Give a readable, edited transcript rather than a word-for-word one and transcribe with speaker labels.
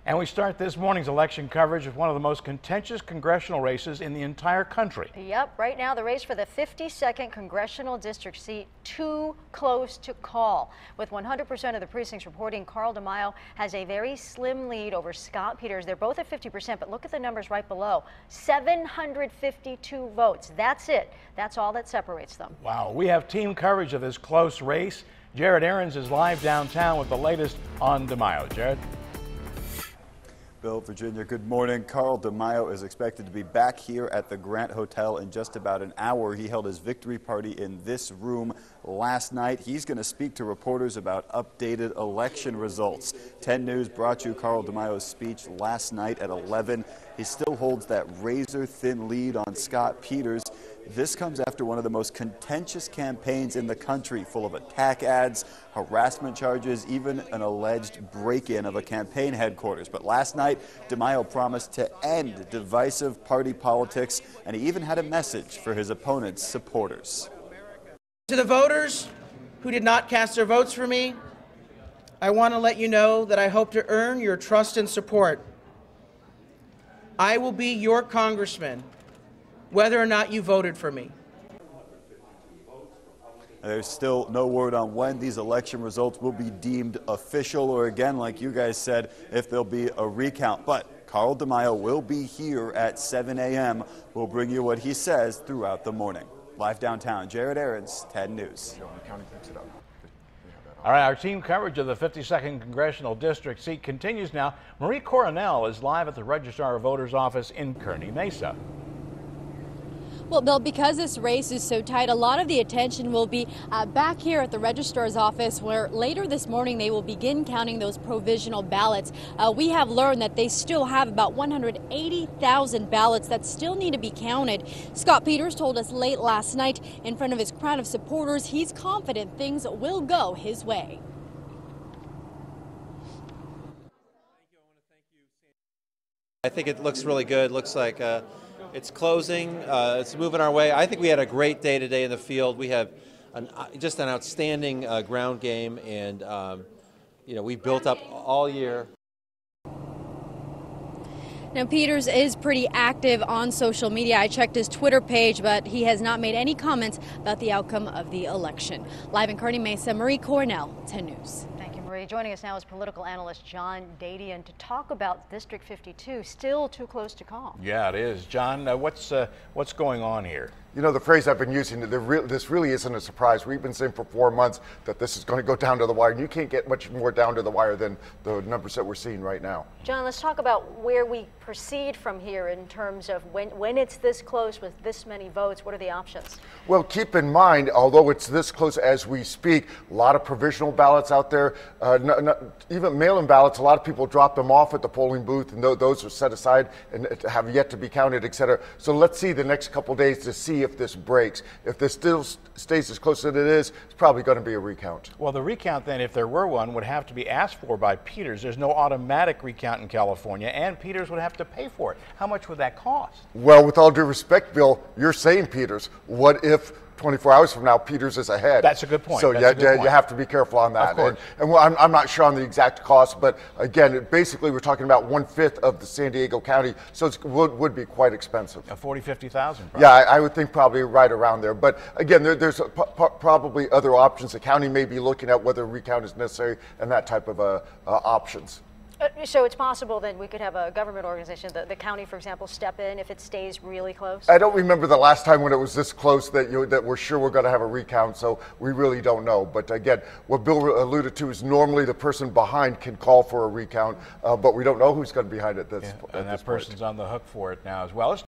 Speaker 1: And we start this morning's election coverage with one of the most contentious congressional races in the entire country.
Speaker 2: Yep, right now the race for the 52nd congressional district seat too close to call. With 100% of the precincts reporting, Carl DeMaio has a very slim lead over Scott Peters. They're both at 50%, but look at the numbers right below. 752 votes. That's it. That's all that separates them.
Speaker 1: Wow, we have team coverage of this close race. Jared Aarons is live downtown with the latest on DeMaio. Jared?
Speaker 3: Bill, Virginia, good morning. Carl DeMaio is expected to be back here at the Grant Hotel in just about an hour. He held his victory party in this room last night. He's going to speak to reporters about updated election results. 10 News brought you Carl DeMaio's speech last night at 11. He still holds that razor-thin lead on Scott Peters. This comes after one of the most contentious campaigns in the country, full of attack ads, harassment charges, even an alleged break-in of a campaign headquarters. But last night, DeMaio promised to end divisive party politics, and he even had a message for his opponent's supporters.
Speaker 4: To the voters who did not cast their votes for me, I want to let you know that I hope to earn your trust and support. I will be your congressman, whether or not you voted for me.
Speaker 3: There's still no word on when these election results will be deemed official, or again, like you guys said, if there'll be a recount. But Carl DeMaio will be here at 7 a.m. We'll bring you what he says throughout the morning. Live downtown, Jared Aarons, 10 News.
Speaker 1: All right, our team coverage of the 52nd Congressional District seat continues now. Marie Coronel is live at the Registrar of Voters office in Kearney Mesa.
Speaker 5: Well, Bill, because this race is so tight, a lot of the attention will be back here at the registrar's office, where later this morning they will begin counting those provisional ballots. We have learned that they still have about 180,000 ballots that still need to be counted. Scott Peters told us late last night in front of his crowd of supporters he's confident things will go his way.
Speaker 6: I think it looks really good. Looks like it's closing. It's moving our way. I think we had a great day today in the field. We have just an outstanding ground game, and we built up all year.
Speaker 5: Now, Peters is pretty active on social media. I checked his Twitter page, but he has not made any comments about the outcome of the election. Live in Kearney Mesa, Marie Cornell, 10 News.
Speaker 2: Thank you, Marie. Joining us now is political analyst John Dadian to talk about District 52, still too close to call.
Speaker 1: Yeah, it is. John, what's going on here?
Speaker 7: You know, the phrase I've been using, this really isn't a surprise. We've been saying for 4 months that this is going to go down to the wire, and you can't get much more down to the wire than the numbers that we're seeing right now.
Speaker 2: John, let's talk about where we proceed from here in terms of when it's this close with this many votes, what are the options?
Speaker 7: Well, keep in mind, although it's this close as we speak, a lot of provisional ballots out there, even mail-in ballots, a lot of people drop them off at the polling booth, and those are set aside and have yet to be counted, et cetera. So let's see the next couple days to see if this breaks. If this still stays as close as it is, it's probably going to be a recount.
Speaker 1: Well, the recount then, if there were one, would have to be asked for by Peters. There's no automatic recount in California, and Peters would have to pay for it. How much would that cost? Well,
Speaker 7: with all due respect, Bill, you're saying Peters. What if 24 hours from now, Peters is ahead?
Speaker 1: That's a good point.
Speaker 7: So you have to be careful on that.
Speaker 1: Of course.
Speaker 7: And I'm not sure on the exact cost, but again, basically we're talking about 1/5 of the San Diego County, so it would be quite expensive.
Speaker 1: 40,000, 50,000.
Speaker 7: Yeah, I would think probably right around there. But again, there's probably other options. The county may be looking at whether a recount is necessary and that type of options.
Speaker 2: So it's possible that we could have a government organization, the county, for example, step in if it stays really close?
Speaker 7: I don't remember the last time when it was this close that we're sure we're going to have a recount, so we really don't know. But again, what Bill alluded to is normally the person behind can call for a recount, but we don't know who's going to be behind it.
Speaker 1: And that person's on the hook for it now as well.